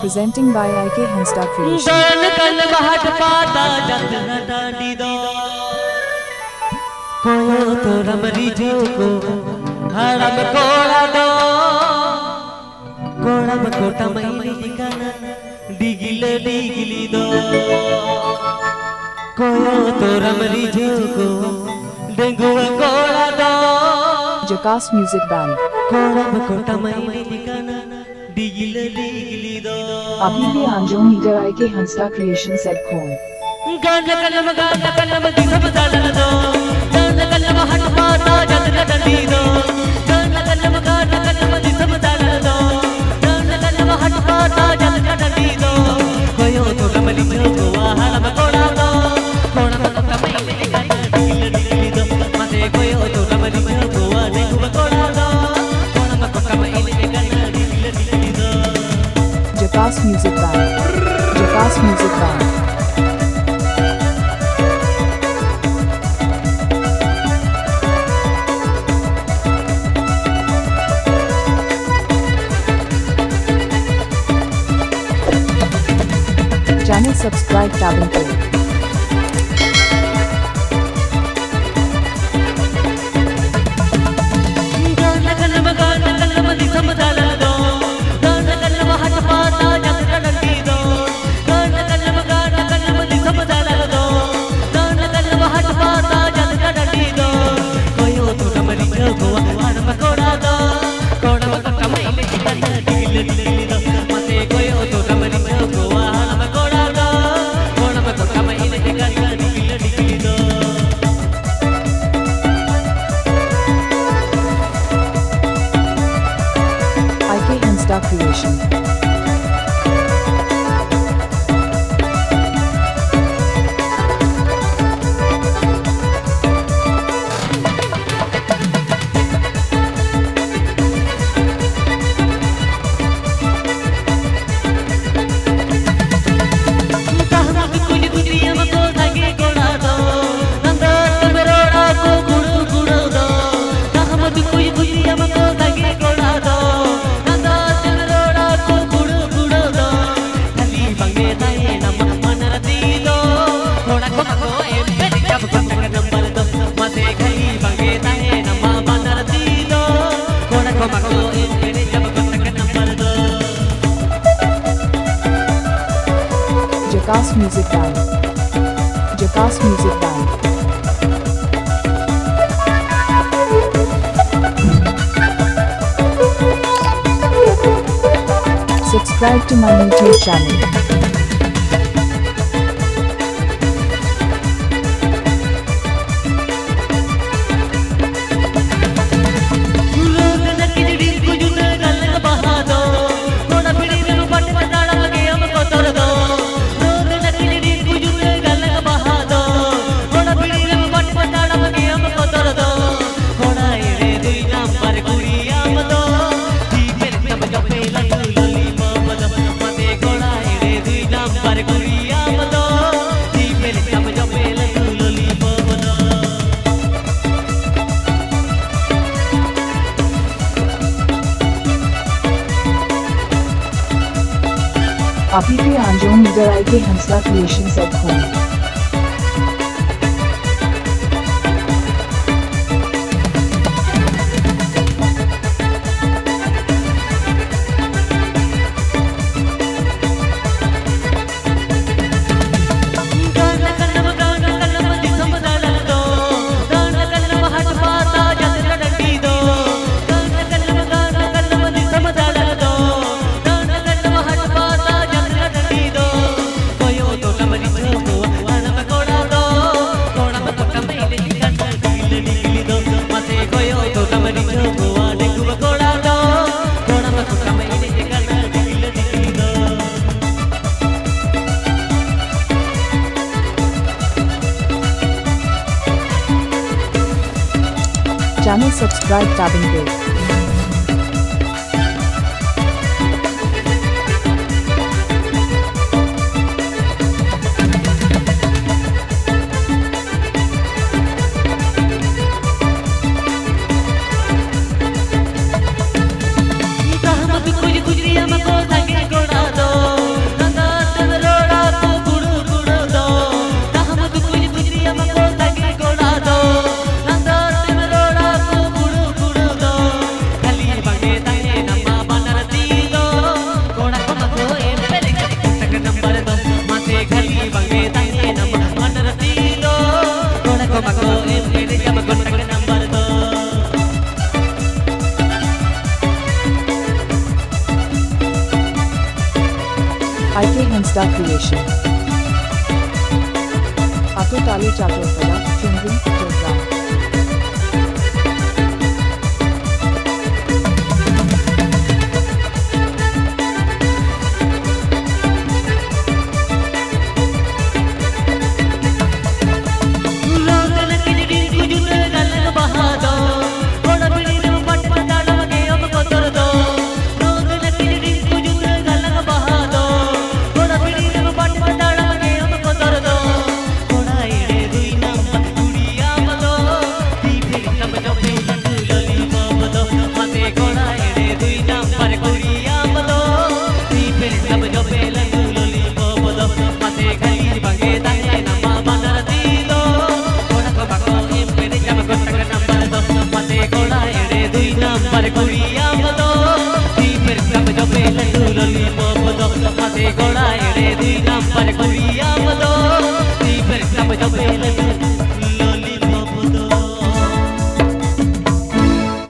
Presenting by IK Hansta Creation. Jackass Music Band. अभी भी आंजो मीटर IK Hansta Creation said खोन Jackass Music Band. Jackass Music Band. Channel subscribe tab and play. IK Hansta Creation. Jackass Music Band. Jackass Music Band. Subscribe to my YouTube channel. अभी भी आंजो मीटर IK Hansta Creation said खोन Channel subscribe tab and play. bange tange nama mandar tilo kona ko mako mere jam kontak number do IK Hensda Creation Atotali Chaturpada Chundri Chundra Gola ere 2 number kuriya mado, di per sab jabe